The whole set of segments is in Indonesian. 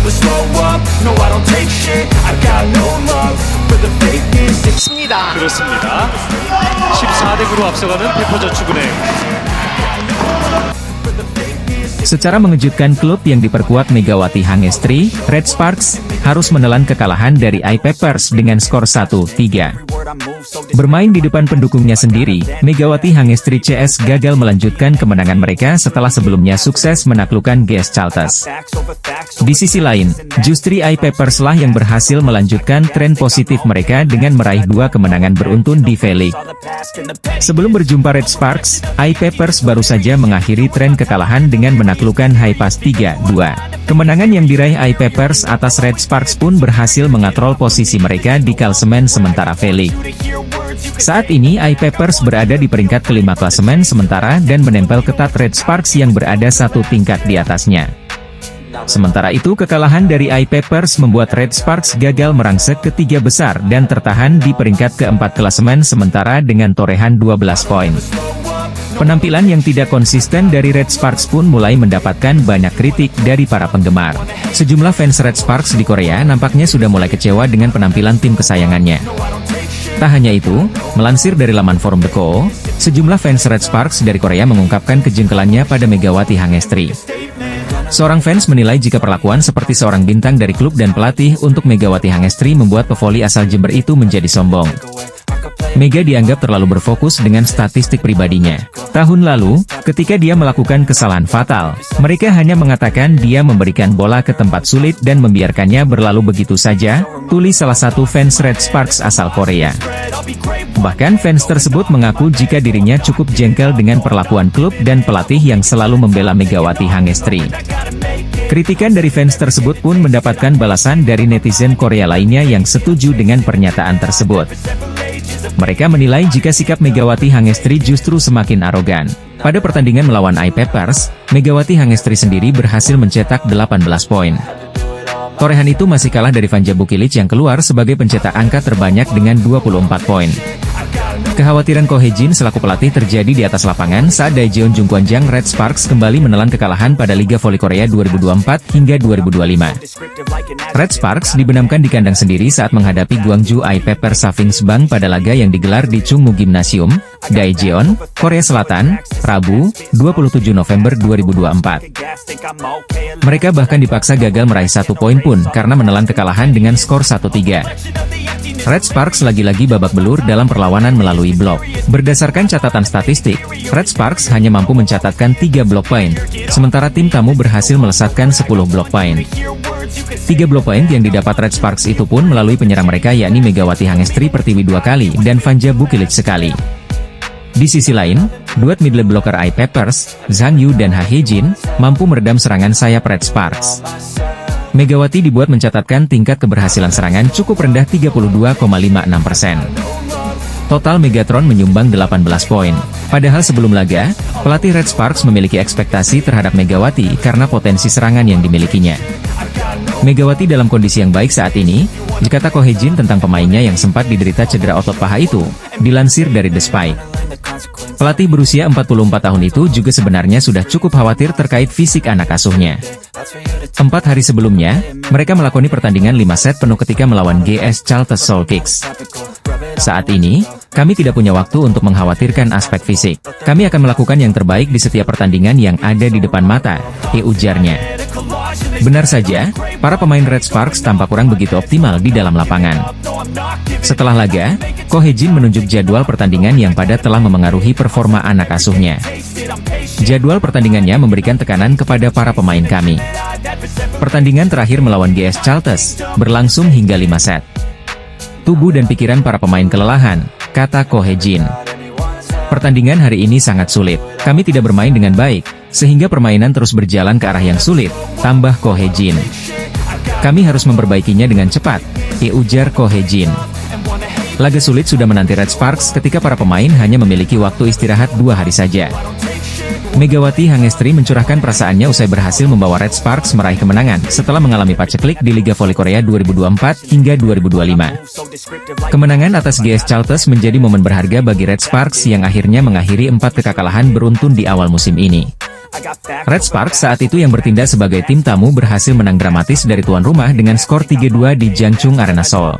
never slow up, no I don't take shit. I got no love for the fakeness. 그렇습니다. 14대 9로 앞서가는 페퍼저축은행. Secara mengejutkan, klub yang diperkuat Megawati Hangestri, Red Sparks, harus menelan kekalahan dari I-Papers dengan skor 1-3. Bermain di depan pendukungnya sendiri, Megawati Hangestri CS gagal melanjutkan kemenangan mereka setelah sebelumnya sukses menaklukkan GS Caltes. Di sisi lain, justru I-Papers lah yang berhasil melanjutkan tren positif mereka dengan meraih 2 kemenangan beruntun di V-League. Sebelum berjumpa Red Sparks, I-Papers baru saja mengakhiri tren kekalahan dengan menaklukkan Highpass 3-2. Kemenangan yang diraih I-Papers atas Red Sparks pun berhasil mengatrol posisi mereka di klasemen sementara V-League. Saat ini I-Papers berada di peringkat kelima klasemen sementara dan menempel ketat Red Sparks yang berada 1 tingkat di atasnya. Sementara itu, kekalahan dari I-Papers membuat Red Sparks gagal merangsek ke 3 besar dan tertahan di peringkat keempat klasemen sementara dengan torehan 12 poin. Penampilan yang tidak konsisten dari Red Sparks pun mulai mendapatkan banyak kritik dari para penggemar. Sejumlah fans Red Sparks di Korea nampaknya sudah mulai kecewa dengan penampilan tim kesayangannya. Tak hanya itu, melansir dari laman forum The Co, sejumlah fans Red Sparks dari Korea mengungkapkan kejengkelannya pada Megawati Hangestri. Seorang fans menilai jika perlakuan seperti seorang bintang dari klub dan pelatih untuk Megawati Hangestri membuat pevoli asal Jember itu menjadi sombong. Mega dianggap terlalu berfokus dengan statistik pribadinya. Tahun lalu, ketika dia melakukan kesalahan fatal, mereka hanya mengatakan dia memberikan bola ke tempat sulit dan membiarkannya berlalu begitu saja, tulis salah satu fans Red Sparks asal Korea. Bahkan fans tersebut mengaku jika dirinya cukup jengkel dengan perlakuan klub dan pelatih yang selalu membela Megawati Hangestri. Kritikan dari fans tersebut pun mendapatkan balasan dari netizen Korea lainnya yang setuju dengan pernyataan tersebut. Mereka menilai jika sikap Megawati Hangestri justru semakin arogan. Pada pertandingan melawan I-Papers, Megawati Hangestri sendiri berhasil mencetak 18 poin. Torehan itu masih kalah dari Vanja Bukilic yang keluar sebagai pencetak angka terbanyak dengan 24 poin. Kekhawatiran Ko Hye-jin selaku pelatih terjadi di atas lapangan saat Daejeon Jungkwanjang Red Sparks kembali menelan kekalahan pada Liga Voli Korea 2024 hingga 2025. Red Sparks dibenamkan di kandang sendiri saat menghadapi Gwangju I-Papers Savings Bank pada laga yang digelar di Chungmu Gymnasium, Daejeon, Korea Selatan, Rabu, 27 November 2024. Mereka bahkan dipaksa gagal meraih 1 poin pun karena menelan kekalahan dengan skor 1-3. Red Sparks lagi-lagi babak belur dalam perlawanan melalui blok. Berdasarkan catatan statistik, Red Sparks hanya mampu mencatatkan 3 blok poin, sementara tim tamu berhasil melesatkan 10 blok poin. 3 blok poin yang didapat Red Sparks itu pun melalui penyerang mereka yakni Megawati Hangestri Pertiwi 2 kali dan Vanja Bukilic sekali. Di sisi lain, duet middle blocker I-Papers, Zhang Yu dan Ha Hye-jin, mampu meredam serangan sayap Red Sparks. Megawati dibuat mencatatkan tingkat keberhasilan serangan cukup rendah 32,56%. Total Megatron menyumbang 18 poin. Padahal sebelum laga, pelatih Red Sparks memiliki ekspektasi terhadap Megawati karena potensi serangan yang dimilikinya. Megawati dalam kondisi yang baik saat ini, dikata Ko Hye-jin tentang pemainnya yang sempat diderita cedera otot paha itu, dilansir dari The Spike. Pelatih berusia 44 tahun itu juga sebenarnya sudah cukup khawatir terkait fisik anak asuhnya. 4 hari sebelumnya, mereka melakoni pertandingan 5 set penuh ketika melawan GS Caltes Soul Kicks. Saat ini, kami tidak punya waktu untuk mengkhawatirkan aspek fisik. Kami akan melakukan yang terbaik di setiap pertandingan yang ada di depan mata, ujarnya. Benar saja, para pemain Red Sparks tampak kurang begitu optimal di dalam lapangan. Setelah laga, Ko Hye-jin menunjuk jadwal pertandingan yang padat telah memengaruhi performa anak asuhnya. Jadwal pertandingannya memberikan tekanan kepada para pemain kami. Pertandingan terakhir melawan GS Caltes berlangsung hingga 5 set. Tubuh dan pikiran para pemain kelelahan, kata Ko Hye-jin. Pertandingan hari ini sangat sulit. Kami tidak bermain dengan baik, sehingga permainan terus berjalan ke arah yang sulit, tambah Ko Hye-jin. Kami harus memperbaikinya dengan cepat, ujar Ko Hye-jin. Laga sulit sudah menanti Red Sparks ketika para pemain hanya memiliki waktu istirahat 2 hari saja. Megawati Hangestri mencurahkan perasaannya usai berhasil membawa Red Sparks meraih kemenangan setelah mengalami paceklik di Liga Voli Korea 2024 hingga 2025. Kemenangan atas GS Caltes menjadi momen berharga bagi Red Sparks yang akhirnya mengakhiri 4 kekalahan beruntun di awal musim ini. Red Sparks saat itu yang bertindak sebagai tim tamu berhasil menang dramatis dari tuan rumah dengan skor 3-2 di Jangchung Arena Seoul.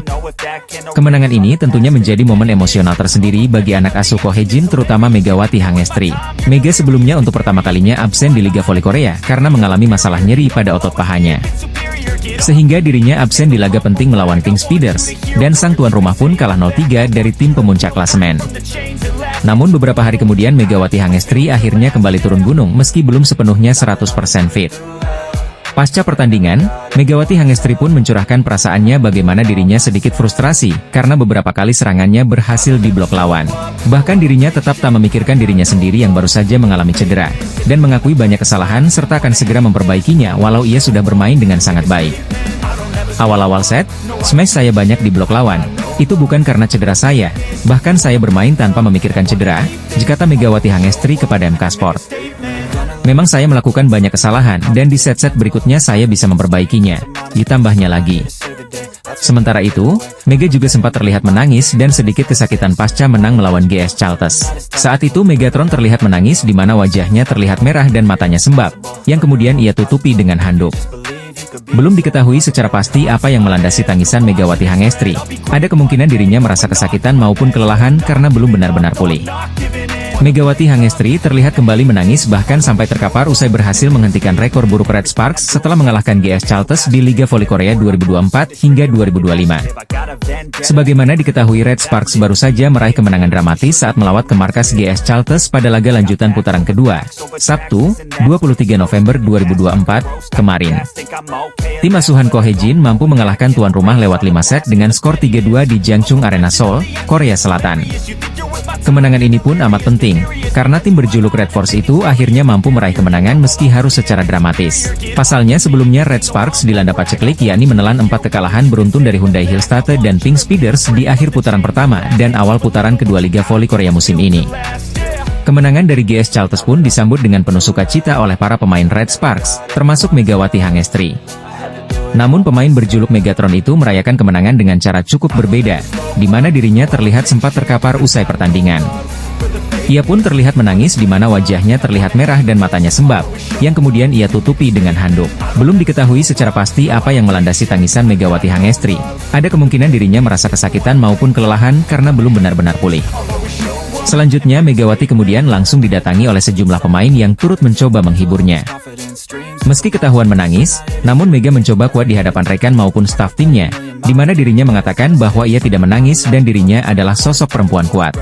Kemenangan ini tentunya menjadi momen emosional tersendiri bagi anak asuh Ko Hye-jin terutama Megawati Hangestri. Mega sebelumnya untuk pertama kalinya absen di Liga Voli Korea karena mengalami masalah nyeri pada otot pahanya. Sehingga dirinya absen di laga penting melawan Pink Speeders, dan sang tuan rumah pun kalah 0-3 dari tim pemuncak klasemen. Namun beberapa hari kemudian Megawati Hangestri akhirnya kembali turun gunung meski belum sepenuhnya 100% fit. Pasca pertandingan, Megawati Hangestri pun mencurahkan perasaannya bagaimana dirinya sedikit frustrasi karena beberapa kali serangannya berhasil diblok lawan. Bahkan dirinya tetap tak memikirkan dirinya sendiri yang baru saja mengalami cedera, dan mengakui banyak kesalahan serta akan segera memperbaikinya walau ia sudah bermain dengan sangat baik. Awal-awal set, smash saya banyak diblok lawan. Itu bukan karena cedera saya, bahkan saya bermain tanpa memikirkan cedera, kata Megawati Hangestri kepada MK Sport. Memang saya melakukan banyak kesalahan dan di set-set berikutnya saya bisa memperbaikinya, ditambahnya lagi. Sementara itu, Mega juga sempat terlihat menangis dan sedikit kesakitan pasca menang melawan GS Chaltes. Saat itu Megatron terlihat menangis di mana wajahnya terlihat merah dan matanya sembab, yang kemudian ia tutupi dengan handuk. Belum diketahui secara pasti apa yang melandasi tangisan Megawati Hangestri. Ada kemungkinan dirinya merasa kesakitan maupun kelelahan karena belum benar-benar pulih. Megawati Hangestri terlihat kembali menangis bahkan sampai terkapar usai berhasil menghentikan rekor buruk Red Sparks setelah mengalahkan GS Chaltes di Liga Voli Korea 2024 hingga 2025. Sebagaimana diketahui Red Sparks baru saja meraih kemenangan dramatis saat melawat ke markas GS Chaltes pada laga lanjutan putaran kedua, Sabtu, 23 November 2024, kemarin. Tim asuhan Ko Hye-jin mampu mengalahkan tuan rumah lewat 5 set dengan skor 3-2 di Jangchung Arena Seoul, Korea Selatan. Kemenangan ini pun amat penting, karena tim berjuluk Red Force itu akhirnya mampu meraih kemenangan meski harus secara dramatis. Pasalnya sebelumnya Red Sparks dilanda paceklik yakni menelan 4 kekalahan beruntun dari Hyundai Hillstate dan Pink Speeders di akhir putaran pertama dan awal putaran kedua Liga Voli Korea musim ini. Kemenangan dari GS Chaltes pun disambut dengan penuh sukacita oleh para pemain Red Sparks, termasuk Megawati Hangestri. Namun pemain berjuluk Megatron itu merayakan kemenangan dengan cara cukup berbeda, di mana dirinya terlihat sempat terkapar usai pertandingan. Ia pun terlihat menangis di mana wajahnya terlihat merah dan matanya sembab, yang kemudian ia tutupi dengan handuk. Belum diketahui secara pasti apa yang melandasi tangisan Megawati Hangestri. Ada kemungkinan dirinya merasa kesakitan maupun kelelahan karena belum benar-benar pulih. Selanjutnya Megawati kemudian langsung didatangi oleh sejumlah pemain yang turut mencoba menghiburnya. Meski ketahuan menangis, namun Mega mencoba kuat di hadapan rekan maupun staf timnya, di mana dirinya mengatakan bahwa ia tidak menangis dan dirinya adalah sosok perempuan kuat.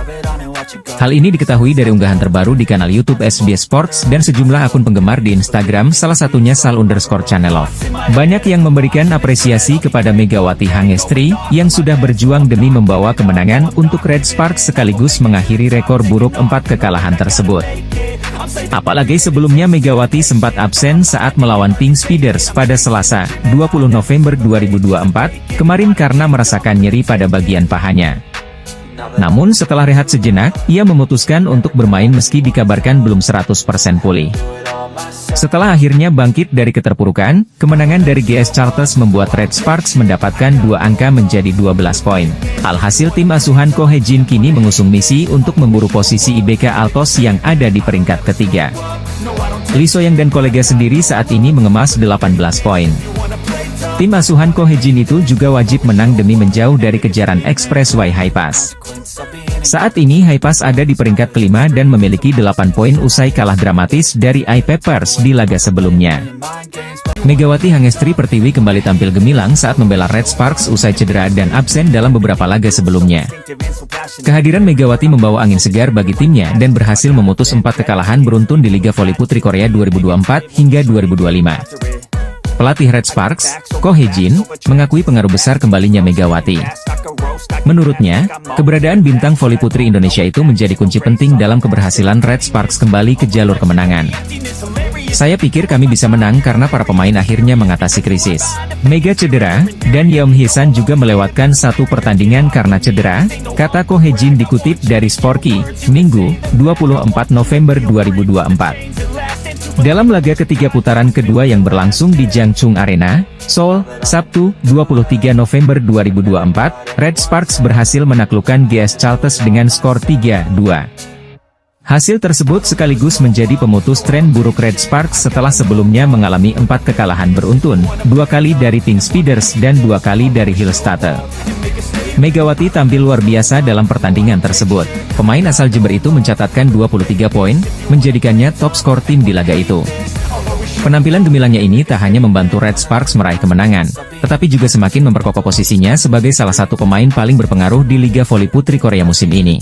Hal ini diketahui dari unggahan terbaru di kanal YouTube SBS Sports dan sejumlah akun penggemar di Instagram, salah satunya Sal_Channelov. Banyak yang memberikan apresiasi kepada Megawati Hangestri, yang sudah berjuang demi membawa kemenangan untuk Red Sparks sekaligus mengakhiri rekor buruk 4 kekalahan tersebut. Apalagi sebelumnya Megawati sempat absen saat melawan Pink Speeders pada Selasa, 20 November 2024, kemarin karena merasakan nyeri pada bagian pahanya. Namun setelah rehat sejenak, ia memutuskan untuk bermain meski dikabarkan belum 100% pulih. Setelah akhirnya bangkit dari keterpurukan, kemenangan dari GS Chaltes membuat Red Sparks mendapatkan 2 angka menjadi 12 poin. Alhasil tim asuhan Ko Hye-jin kini mengusung misi untuk memburu posisi IBK Altos yang ada di peringkat ketiga. Lee So-young dan kolega sendiri saat ini mengemas 18 poin. Tim asuhan Ko Hye-jin itu juga wajib menang demi menjauh dari kejaran Expressway Highpass. Saat ini Highpass ada di peringkat kelima dan memiliki 8 poin usai kalah dramatis dari iPeppers di laga sebelumnya. Megawati Hangestri Pertiwi kembali tampil gemilang saat membela Red Sparks usai cedera dan absen dalam beberapa laga sebelumnya. Kehadiran Megawati membawa angin segar bagi timnya dan berhasil memutus 4 kekalahan beruntun di Liga Voli Putri Korea 2024 hingga 2025. Pelatih Red Sparks, Ko Hye-jin, mengakui pengaruh besar kembalinya Megawati. Menurutnya, keberadaan bintang voli putri Indonesia itu menjadi kunci penting dalam keberhasilan Red Sparks kembali ke jalur kemenangan. Saya pikir kami bisa menang karena para pemain akhirnya mengatasi krisis. Mega cedera, dan Yeom Hye-san juga melewatkan 1 pertandingan karena cedera, kata Ko Hye-jin dikutip dari Sporky, Minggu, 24 November 2024. Dalam laga ketiga putaran kedua yang berlangsung di Jangchung Arena, Seoul, Sabtu, 23 November 2024, Red Sparks berhasil menaklukkan GS Chaltes dengan skor 3-2. Hasil tersebut sekaligus menjadi pemutus tren buruk Red Sparks setelah sebelumnya mengalami 4 kekalahan beruntun, 2 kali dari Pink Speeders dan 2 kali dari Hillstatte. Megawati tampil luar biasa dalam pertandingan tersebut. Pemain asal Jember itu mencatatkan 23 poin, menjadikannya top skor tim di laga itu. Penampilan gemilangnya ini tak hanya membantu Red Sparks meraih kemenangan, tetapi juga semakin memperkokoh posisinya sebagai salah satu pemain paling berpengaruh di Liga Voli Putri Korea musim ini.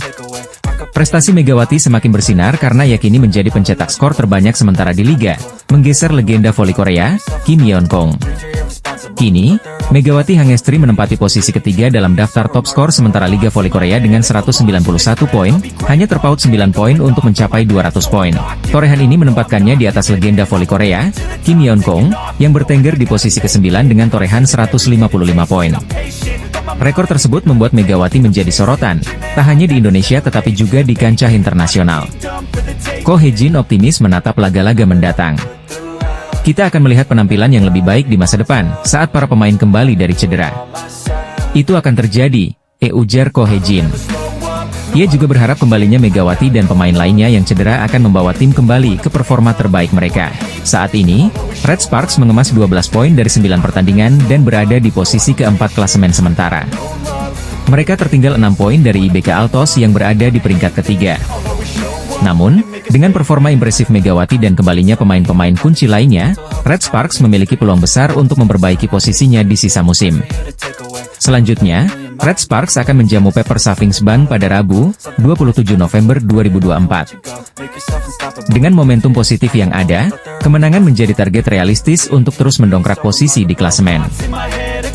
Prestasi Megawati semakin bersinar karena yakini menjadi pencetak skor terbanyak sementara di Liga, menggeser legenda voli Korea, Kim Yeon-kong. Kini, Megawati Hangestri menempati posisi ketiga dalam daftar top skor sementara Liga Voli Korea dengan 191 poin, hanya terpaut 9 poin untuk mencapai 200 poin. Torehan ini menempatkannya di atas legenda voli Korea, Kim Yeon-kong, yang bertengger di posisi ke-9 dengan torehan 155 poin. Rekor tersebut membuat Megawati menjadi sorotan, tak hanya di Indonesia tetapi juga di kancah internasional. Ko Hye-jin optimis menatap laga-laga mendatang. Kita akan melihat penampilan yang lebih baik di masa depan, saat para pemain kembali dari cedera. Itu akan terjadi, ujar Ko Hye-jin. Ia juga berharap kembalinya Megawati dan pemain lainnya yang cedera akan membawa tim kembali ke performa terbaik mereka. Saat ini, Red Sparks mengemas 12 poin dari 9 pertandingan dan berada di posisi keempat klasemen sementara. Mereka tertinggal 6 poin dari IBK Altos yang berada di peringkat ketiga. Namun, dengan performa impresif Megawati dan kembalinya pemain-pemain kunci lainnya, Red Sparks memiliki peluang besar untuk memperbaiki posisinya di sisa musim. Selanjutnya, Red Sparks akan menjamu Pepper Savings Bank pada Rabu, 27 November 2024. Dengan momentum positif yang ada, kemenangan menjadi target realistis untuk terus mendongkrak posisi di klasemen.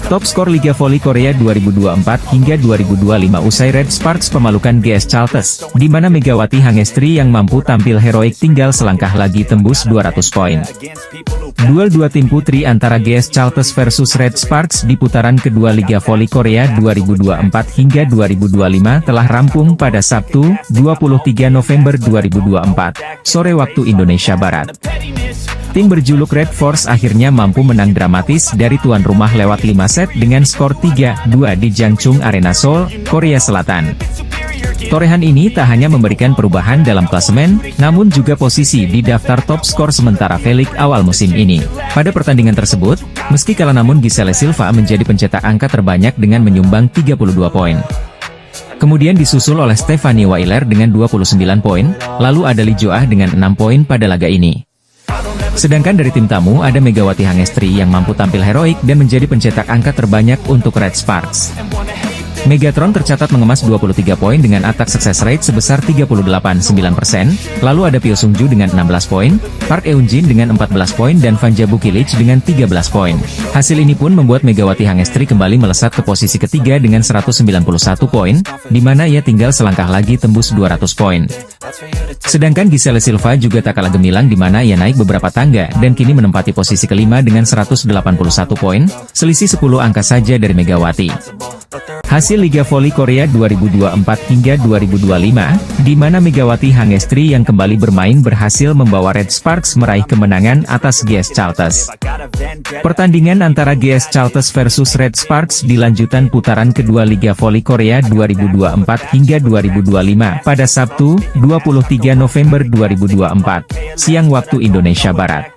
Top skor Liga Voli Korea 2024 hingga 2025 usai Red Sparks pemalukan GS Chaltes, di mana Megawati Hangestri yang mampu tampil heroik tinggal selangkah lagi tembus 200 poin. Duel dua tim putri antara GS Chaltes versus Red Sparks di putaran kedua Liga Voli Korea 2024 hingga 2025 telah rampung pada Sabtu, 23 November 2024, sore waktu Indonesia Barat. Tim berjuluk Red Force akhirnya mampu menang dramatis dari tuan rumah lewat 5 set dengan skor 3-2 di Jangchung Arena Seoul, Korea Selatan. Torehan ini tak hanya memberikan perubahan dalam klasemen, namun juga posisi di daftar top skor sementara V-League awal musim ini. Pada pertandingan tersebut, meski kalah namun Giselle Silva menjadi pencetak angka terbanyak dengan menyumbang 32 poin. Kemudian disusul oleh Stephanie Weiler dengan 29 poin, lalu ada Lee Jo-ah dengan 6 poin pada laga ini. Sedangkan dari tim tamu ada Megawati Hangestri yang mampu tampil heroik dan menjadi pencetak angka terbanyak untuk Red Sparks. Megatron tercatat mengemas 23 poin dengan attack success rate sebesar 38,9%, lalu ada Pyo Sung-ju dengan 16 poin, Park Eun-jin dengan 14 poin dan Vanja Bukilic dengan 13 poin. Hasil ini pun membuat Megawati Hangestri kembali melesat ke posisi ketiga dengan 191 poin, di mana ia tinggal selangkah lagi tembus 200 poin. Sedangkan Giselle Silva juga tak kalah gemilang di mana ia naik beberapa tangga dan kini menempati posisi kelima dengan 181 poin, selisih 10 angka saja dari Megawati. Hasil Liga Voli Korea 2024 hingga 2025, di mana Megawati Hangestri yang kembali bermain berhasil membawa Red Sparks meraih kemenangan atas GS Chaltes. Pertandingan antara GS Chaltes versus Red Sparks di lanjutan putaran kedua Liga Voli Korea 2024 hingga 2025 pada Sabtu, 23 November 2024, siang waktu Indonesia Barat.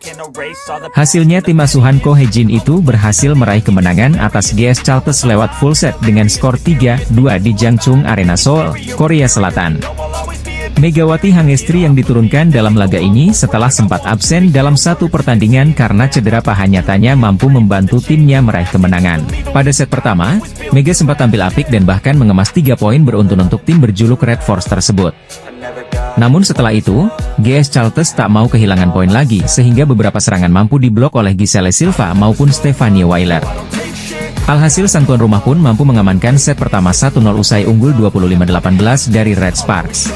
Hasilnya tim asuhan Ko Hye-jin itu berhasil meraih kemenangan atas GS Chaltes lewat full set dengan skor 3-2 di Jangchung Arena Seoul, Korea Selatan. Megawati Hangestri yang diturunkan dalam laga ini setelah sempat absen dalam satu pertandingan karena cedera paha nyatanya mampu membantu timnya meraih kemenangan. Pada set pertama, Mega sempat tampil apik dan bahkan mengemas 3 poin beruntun untuk tim berjuluk Red Force tersebut. Namun setelah itu, GS Chaltes tak mau kehilangan poin lagi sehingga beberapa serangan mampu diblok oleh Giselle Silva maupun Stephanie Weiler. Alhasil sang tuan rumah pun mampu mengamankan set pertama 1-0 usai unggul 25-18 dari Red Sparks.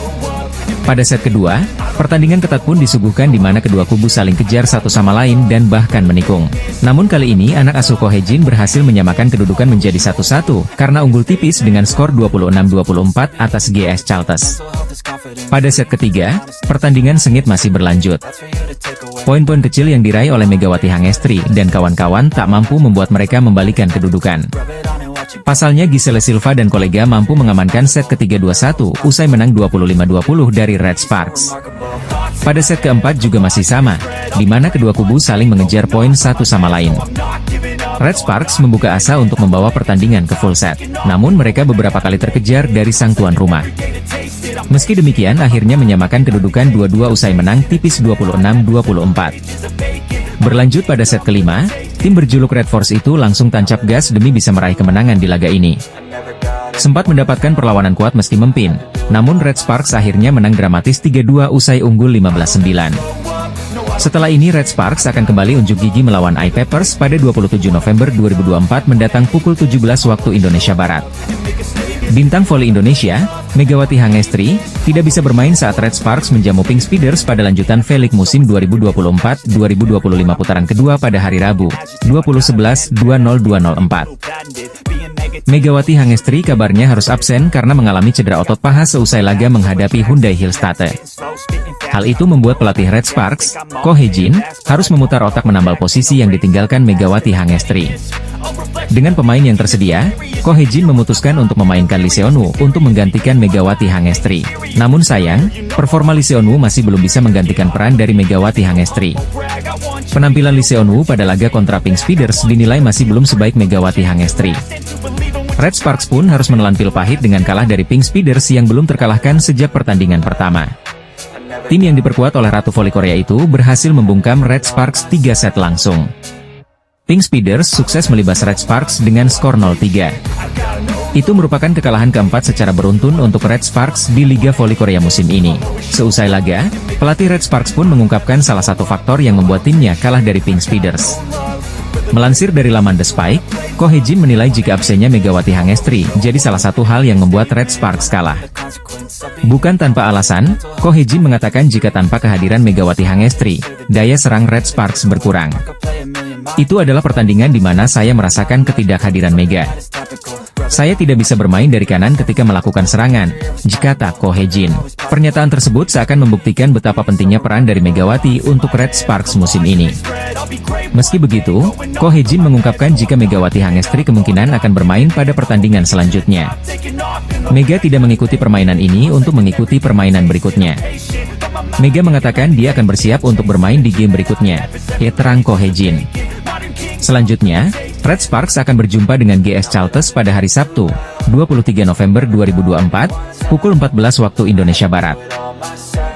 Pada set kedua, pertandingan ketat pun disuguhkan di mana kedua kubu saling kejar satu sama lain dan bahkan menikung. Namun kali ini anak asuh Ko Hye-jin berhasil menyamakan kedudukan menjadi 1-1 karena unggul tipis dengan skor 26-24 atas GS Chaltes. Pada set ketiga, pertandingan sengit masih berlanjut. Poin-poin kecil yang diraih oleh Megawati Hangestri dan kawan-kawan tak mampu membuat mereka membalikan kedudukan. Pasalnya Giselle Silva dan kolega mampu mengamankan set ketiga 2-1, usai menang 25-20 dari Red Sparks. Pada set keempat juga masih sama, di mana kedua kubu saling mengejar poin satu sama lain. Red Sparks membuka asa untuk membawa pertandingan ke full set, namun mereka beberapa kali terkejar dari sang tuan rumah. Meski demikian akhirnya menyamakan kedudukan 2-2 usai menang tipis 26-24. Berlanjut pada set kelima, tim berjuluk Red Force itu langsung tancap gas demi bisa meraih kemenangan di laga ini. Sempat mendapatkan perlawanan kuat meski memimpin, namun Red Sparks akhirnya menang dramatis 3-2 usai unggul 15-9. Setelah ini Red Sparks akan kembali unjuk gigi melawan iPeppers pada 27 November 2024 mendatang pukul 17 waktu Indonesia Barat. Bintang voli Indonesia, Megawati Hangestri, tidak bisa bermain saat Red Sparks menjamu Pink Speeders pada lanjutan V-League musim 2024-2025 putaran kedua pada hari Rabu, 20/11/2024. Megawati Hangestri kabarnya harus absen karena mengalami cedera otot paha seusai laga menghadapi Hyundai Hillstate. Hal itu membuat pelatih Red Sparks, Ko Hye-jin, harus memutar otak menambal posisi yang ditinggalkan Megawati Hangestri. Dengan pemain yang tersedia, Ko Hye-jin memutuskan untuk memainkan Lee Seon-woo untuk menggantikan Megawati Hangestri. Namun sayang, performa Lee Seon-woo masih belum bisa menggantikan peran dari Megawati Hangestri. Penampilan Lee Seon-woo pada laga kontra Pink Speeders dinilai masih belum sebaik Megawati Hangestri. Red Sparks pun harus menelan pil pahit dengan kalah dari Pink Speeders yang belum terkalahkan sejak pertandingan pertama. Tim yang diperkuat oleh Ratu Voli Korea itu berhasil membungkam Red Sparks 3 set langsung. Pink Speeders sukses melibas Red Sparks dengan skor 0-3. Itu merupakan kekalahan keempat secara beruntun untuk Red Sparks di Liga Voli Korea musim ini. Seusai laga, pelatih Red Sparks pun mengungkapkan salah satu faktor yang membuat timnya kalah dari Pink Speeders. Melansir dari laman The Spike, Ko Hye-jin menilai jika absennya Megawati Hangestri jadi salah satu hal yang membuat Red Sparks kalah. Bukan tanpa alasan, Ko Hye-jin mengatakan jika tanpa kehadiran Megawati Hangestri, daya serang Red Sparks berkurang. Itu adalah pertandingan di mana saya merasakan ketidakhadiran Mega. Saya tidak bisa bermain dari kanan ketika melakukan serangan, kata Ko Hye-jin. Pernyataan tersebut seakan membuktikan betapa pentingnya peran dari Megawati untuk Red Sparks musim ini. Meski begitu, Ko Hye-jin mengungkapkan jika Megawati Hangestri kemungkinan akan bermain pada pertandingan selanjutnya. Mega tidak mengikuti permainan ini untuk mengikuti permainan berikutnya. Mega mengatakan dia akan bersiap untuk bermain di game berikutnya, terang Ko Hye-jin. Selanjutnya, Red Sparks akan berjumpa dengan GS Chalters pada hari Sabtu, 23 November 2024, pukul 14 waktu Indonesia Barat.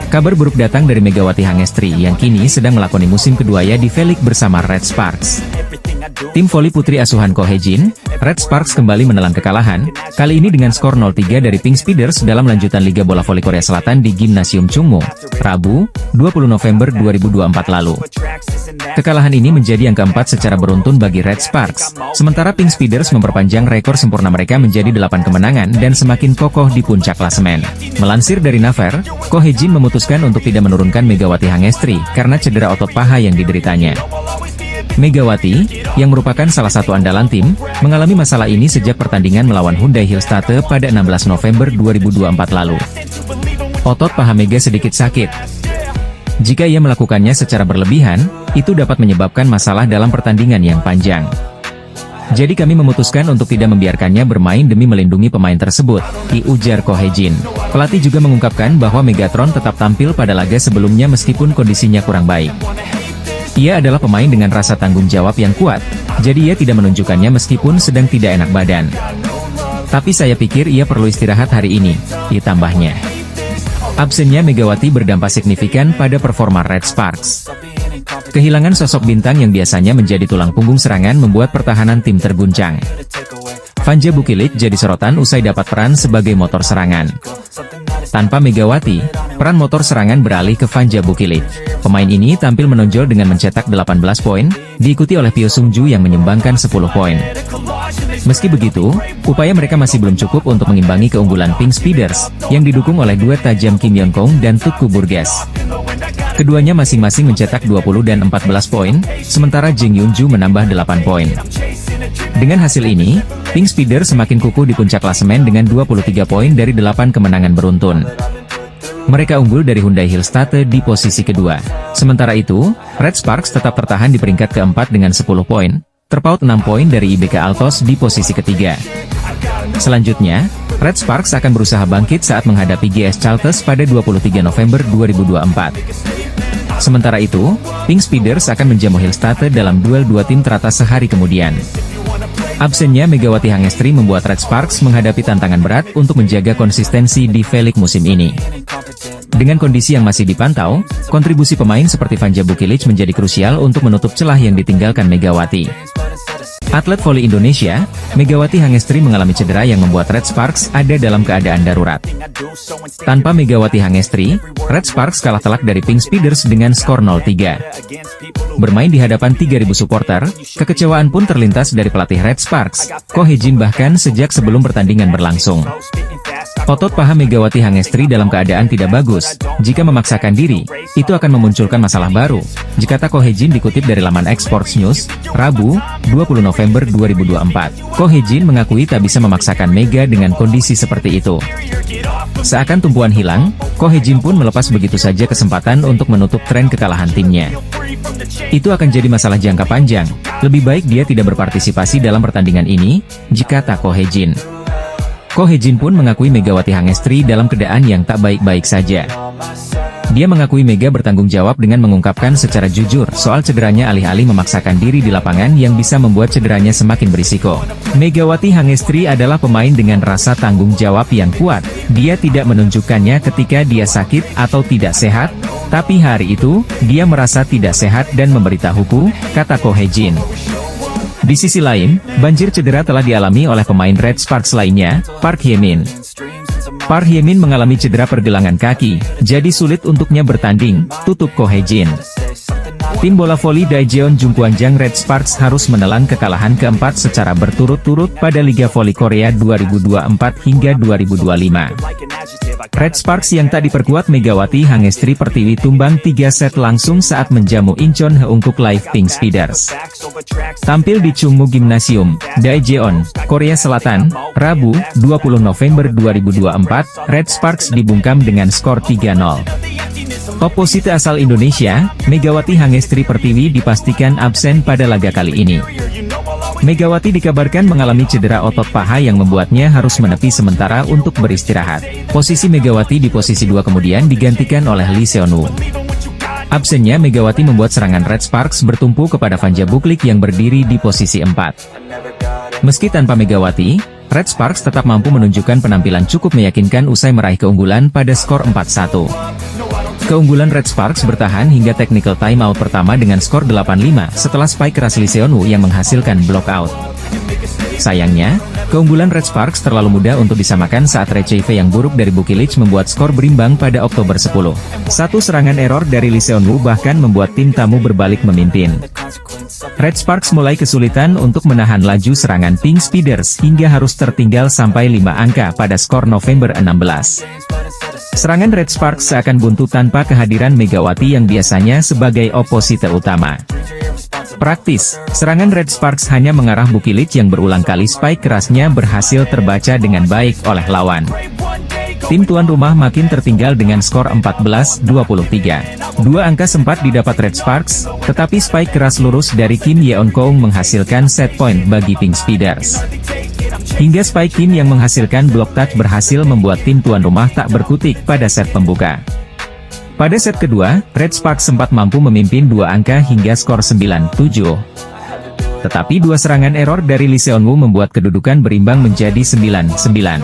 Kabar buruk datang dari Megawati Hangestri yang kini sedang melakoni musim keduanya di V-League bersama Red Sparks. Tim voli putri asuhan Ko Hye-jin, Red Sparks kembali menelan kekalahan, kali ini dengan skor 0-3 dari Pink Speeders dalam lanjutan Liga Bola Voli Korea Selatan di Gimnasium Chungmu, Rabu, 20 November 2024 lalu. Kekalahan ini menjadi yang keempat secara beruntun bagi Red Sparks, sementara Pink Speeders memperpanjang rekor sempurna mereka menjadi 8 kemenangan dan semakin kokoh di puncak klasemen. Melansir dari Naver, Ko Hye-jin memutuskan untuk tidak menurunkan Megawati Hangestri karena cedera otot paha yang dideritanya. Megawati, yang merupakan salah satu andalan tim, mengalami masalah ini sejak pertandingan melawan Hyundai Hillstate pada 16 November 2024 lalu. Otot paha Mega sedikit sakit. Jika ia melakukannya secara berlebihan, itu dapat menyebabkan masalah dalam pertandingan yang panjang. Jadi kami memutuskan untuk tidak membiarkannya bermain demi melindungi pemain tersebut, ujar Ko Hye-jin. Pelatih juga mengungkapkan bahwa Megatron tetap tampil pada laga sebelumnya meskipun kondisinya kurang baik. Ia adalah pemain dengan rasa tanggung jawab yang kuat, jadi ia tidak menunjukkannya meskipun sedang tidak enak badan. Tapi saya pikir ia perlu istirahat hari ini, tambahnya. Absennya Megawati berdampak signifikan pada performa Red Sparks. Kehilangan sosok bintang yang biasanya menjadi tulang punggung serangan membuat pertahanan tim terguncang. Vanja Bukilic jadi sorotan usai dapat peran sebagai motor serangan. Tanpa Megawati, peran motor serangan beralih ke Vanja Bukilic. Pemain ini tampil menonjol dengan mencetak 18 poin, diikuti oleh Pyo Sung-ju yang menyumbangkan 10 poin. Meski begitu, upaya mereka masih belum cukup untuk mengimbangi keunggulan Pink Speeders, yang didukung oleh duet tajam Kim Yeon-kong dan Tutku Burgess. Keduanya masing-masing mencetak 20 dan 14 poin, sementara Jang Yoon-ju menambah 8 poin. Dengan hasil ini, Pink Speeders semakin kukuh di puncak klasemen dengan 23 poin dari 8 kemenangan beruntun. Mereka unggul dari Hyundai Hillstate di posisi kedua. Sementara itu, Red Sparks tetap tertahan di peringkat keempat dengan 10 poin. terpaut 6 poin dari IBK Altos di posisi ketiga. Selanjutnya, Red Sparks akan berusaha bangkit saat menghadapi GS Chalters pada 23 November 2024. Sementara itu, Pink Speeders akan menjamu Hillstate dalam duel dua tim teratas sehari kemudian. Absennya Megawati Hangestri membuat Red Sparks menghadapi tantangan berat untuk menjaga konsistensi di V-League musim ini. Dengan kondisi yang masih dipantau, kontribusi pemain seperti Vanja Bukilic menjadi krusial untuk menutup celah yang ditinggalkan Megawati. Atlet voli Indonesia, Megawati Hangestri mengalami cedera yang membuat Red Sparks ada dalam keadaan darurat. Tanpa Megawati Hangestri, Red Sparks kalah telak dari Pink Speeders dengan skor 0-3. Bermain di hadapan 3.000 supporter, kekecewaan pun terlintas dari pelatih Red Sparks, Ko Hee-jin bahkan sejak sebelum pertandingan berlangsung. Otot paha Megawati Hangestri dalam keadaan tidak bagus. Jika memaksakan diri, itu akan memunculkan masalah baru. Jika Ko Hee-jin dikutip dari laman Exports News, Rabu, 20 November 2024. Ko Hee-jin mengakui tak bisa memaksakan Mega dengan kondisi seperti itu. Seakan tumpuan hilang, Ko Hee-jin pun melepas begitu saja kesempatan untuk menutup tren kekalahan timnya. Itu akan jadi masalah jangka panjang. Lebih baik dia tidak berpartisipasi dalam pertandingan ini, jika Ko Hee-jin. Ko Hee-jin pun mengakui Megawati Hangestri dalam keadaan yang tak baik-baik saja. Dia mengakui Mega bertanggung jawab dengan mengungkapkan secara jujur soal cederanya alih-alih memaksakan diri di lapangan yang bisa membuat cederanya semakin berisiko. Megawati Hangestri adalah pemain dengan rasa tanggung jawab yang kuat. Dia tidak menunjukkannya ketika dia sakit atau tidak sehat, tapi hari itu, dia merasa tidak sehat dan memberitahuku, kata Ko Hee-jin. Di sisi lain, banjir cedera telah dialami oleh pemain Red Sparks lainnya, Park Hye-min. Park Hye-min mengalami cedera pergelangan kaki, jadi sulit untuknya bertanding, tutup Ko Hee-jin. Tim bola voli Daejeon Jungkwanjang Red Sparks harus menelan kekalahan keempat secara berturut-turut pada Liga Voli Korea 2024 hingga 2025. Red Sparks yang tak diperkuat Megawati Hangestri Pertiwi tumbang 3 set langsung saat menjamu Incheon Heungkuk Live Pink Speeders. Tampil di Chungmu Gymnasium, Daejeon, Korea Selatan, Rabu, 20 November 2024, Red Sparks dibungkam dengan skor 3-0. Oposite asal Indonesia, Megawati Hangestri Pertiwi dipastikan absen pada laga kali ini. Megawati dikabarkan mengalami cedera otot paha yang membuatnya harus menepi sementara untuk beristirahat. Posisi Megawati di posisi 2 kemudian digantikan oleh Lee Seon-woo. Absennya Megawati membuat serangan Red Sparks bertumpu kepada Vanja Bukilic yang berdiri di posisi 4. Meski tanpa Megawati, Red Sparks tetap mampu menunjukkan penampilan cukup meyakinkan usai meraih keunggulan pada skor 4-1. Keunggulan Red Sparks bertahan hingga technical timeout pertama dengan skor 8-5 setelah spike keras Lee Seon-woo yang menghasilkan block out. Sayangnya, keunggulan Red Sparks terlalu mudah untuk disamakan saat receive yang buruk dari Bukilic membuat skor berimbang pada Oktober 10. Satu serangan error dari Lee Seon-woo bahkan membuat tim tamu berbalik memimpin. Red Sparks mulai kesulitan untuk menahan laju serangan Pink Speeders hingga harus tertinggal sampai 5 angka pada skor November 16. Serangan Red Sparks seakan buntu tanpa kehadiran Megawati yang biasanya sebagai oposite utama. Praktis, serangan Red Sparks hanya mengarah Bukilic yang berulang kali spike kerasnya berhasil terbaca dengan baik oleh lawan. Tim tuan rumah makin tertinggal dengan skor 14-23. Dua angka sempat didapat Red Sparks, tetapi spike keras lurus dari Kim Yeon-kong menghasilkan set point bagi Pink Speeders. Hingga spike Kim yang menghasilkan block touch berhasil membuat tim tuan rumah tak berkutik pada set pembuka. Pada set kedua, Red Sparks sempat mampu memimpin 2 angka hingga skor 9-7. Tetapi 2 serangan error dari Lee Seon-woo membuat kedudukan berimbang menjadi 9-9.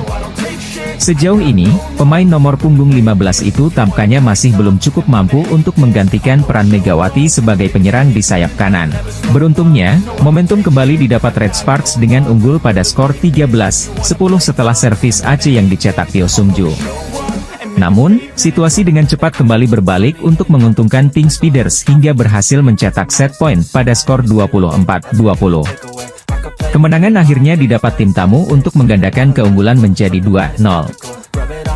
Sejauh ini, pemain nomor punggung 15 itu tampaknya masih belum cukup mampu untuk menggantikan peran Megawati sebagai penyerang di sayap kanan. Beruntungnya, momentum kembali didapat Red Sparks dengan unggul pada skor 13-10 setelah servis Aceh yang dicetak Teo Sung-ju. Namun, situasi dengan cepat kembali berbalik untuk menguntungkan Pink Speeders hingga berhasil mencetak set point pada skor 24-20. Kemenangan akhirnya didapat tim tamu untuk menggandakan keunggulan menjadi 2-0.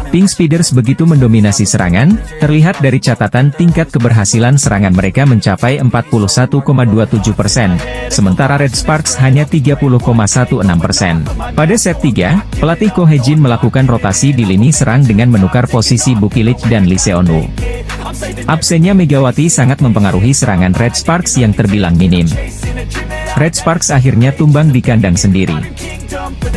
Pink Speeders begitu mendominasi serangan, terlihat dari catatan tingkat keberhasilan serangan mereka mencapai 41,27%, sementara Red Sparks hanya 30,16%. Pada set 3, pelatih Ko Hee-jin melakukan rotasi di lini serang dengan menukar posisi Bukilic dan Lee Seon-woo. Absennya Megawati sangat mempengaruhi serangan Red Sparks yang terbilang minim. Red Sparks akhirnya tumbang di kandang sendiri.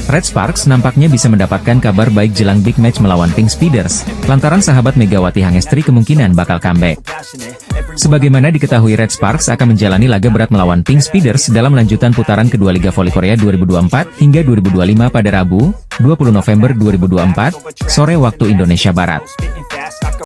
Red Sparks nampaknya bisa mendapatkan kabar baik jelang big match melawan Pink Speeders, lantaran sahabat Megawati Hangestri kemungkinan bakal comeback. Sebagaimana diketahui, Red Sparks akan menjalani laga berat melawan Pink Speeders dalam lanjutan putaran kedua Liga Voli Korea 2024 hingga 2025 pada Rabu, 20 November 2024, sore waktu Indonesia Barat.